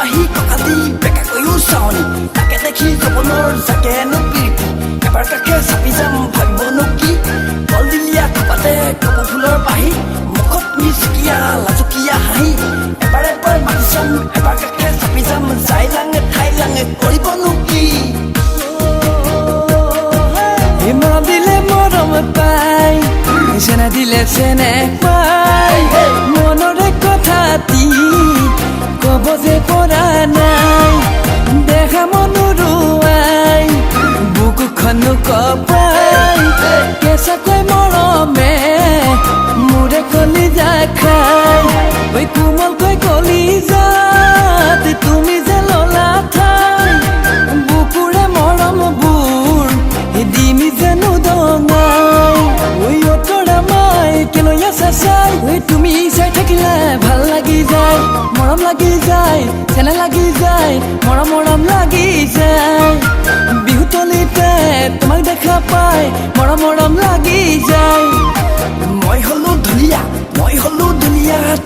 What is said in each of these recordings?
বাহি ককালি বেকা কৈও চাওনি তাকে দেখি জবনৰ জাকেনো পিৰিতি এবাৰ কাষে চাপি যাম ভাবিবনো কি কলদিলীয়া কপাতে কপৌ ফুলৰ বাহি মুখত মিচকিয়া লাজুকীয়া হাঁহি এবাৰ এবাৰ মাতি চাম এবাৰ কাষে চাপি যাম যাই লাঙে ঠাই লাঙে কৰিবনো কি ইমান দিলে মৰম পাই চেনা দিলে চেনে পাই মনৰে কথাটি কব যে পৰা নাই দেখা মনোৰুৱাই বুকুখনো কপাই কেঁচাকৈ মৰমে মোৰে কলিজা খাই ঐ কোমলকৈ কলিজাত তুমি যে ললা ঠাই বুকুৰে মৰমবোৰ দিমি যেনো দঙাই ঐ অতৰা মাই কেলৈ আছা চাই ঐ তুমি চাই থাকিলে ভাল লাগি যায় মৰম লাগি যায় চেনা লাগি যায় মৰম লাগি যায় বিহুতলিতে তোমাক দেখা পাই মৰম লাগি যায় মই হলো ধুনীয়া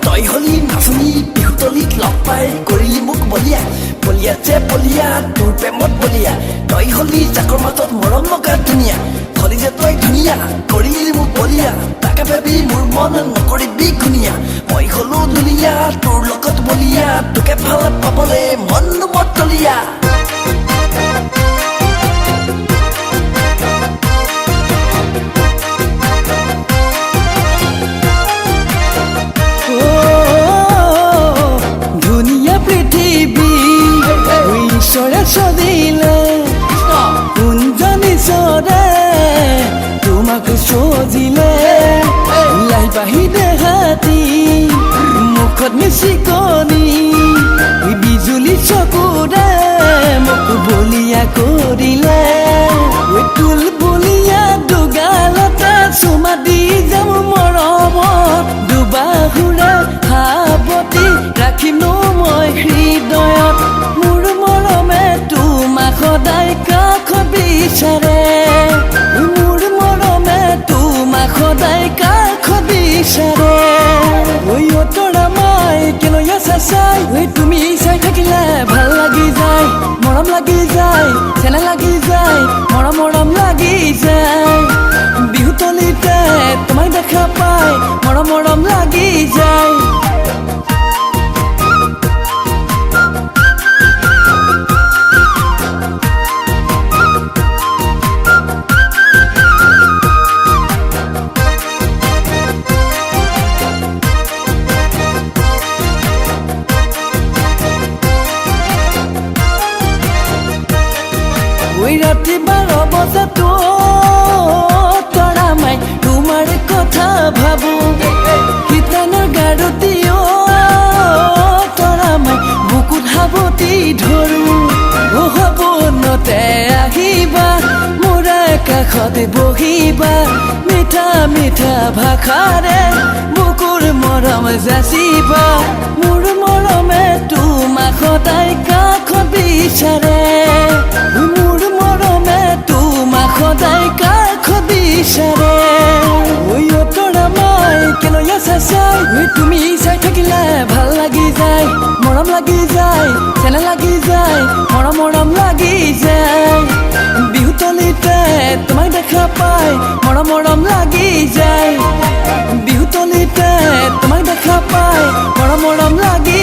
তই হলি নাচনী বিহুতলিত লগ পাই কৰিলি মোক বলিয়া বলিয়া যে বলিয়া তোৰ প্ৰেমত বলিয়া তই হলি জাকৰ মাজত মৰম লগা ধুনীয়া হলি যে তই ধুনীয়া কৰিলি মোক বলিয়া তাকে ভাবি মোৰ মন নকৰিবি ঘুনীয়া মই হলো ধুনীয়া তোৰ লগত বলিয়া তোকে ভাল পাবলে মন মতলীয়া ঈশ্বৰে সজিলে কোনজনী চৰে তোমাক সজিলে লাই পাহি দেহাতি মুখত মিচিকনি বিজুলী চকুৰে মোক বলিয়া কৰিলে তুল বলিয়া দুগালতে চুমা দি যাম মৰমত দুবাহুৰে সাৱটি ৰাখিম মই হৃদয়ত মোৰ মৰমে তোমাক সদায় কাষত বিচাৰে মোৰ মৰমে তোমাক সদায় কাষত বিচাৰে ঐ অতৰা মাই কেলৈ আছা চাই ঐ তুমি চাই থাকিলে ভাল লাগি যায় মৰম লাগি যায় চেনা লাগি যায় মৰম লাগি যায় বিহুতলিতে তোমাক দেখা পাই মৰম লাগি যায় ওই ৰাতি 12 বজাতো তৰা মাই তোমাৰ কথা ভাবো কিতানৰ গাৰতিও তৰা মাই বুকুত হাবতি ধৰো সপোনতে আহিবা মোৰ কাষত বহিবা মিঠা মিঠা ভাষাৰে বুকুৰ মৰম যাচিবা মোৰ মৰমে তোমাক সদায় কাষত বিচাৰে মোৰ মৰমে তোমাক সদায় কাষত বিচাৰে ঐ অতৰা মাই কেলৈ আছা চাই ঐ তুমি চাই থাকিলে ভাল লাগি যায় মৰম লাগি যায় চেনা লাগি যায় মৰম লাগি যায় বিহুতলিতে তোমাক দেখা পাই মৰম লাগি যায় বিহুতলিতে তোমাক দেখা পাই মৰম লাগি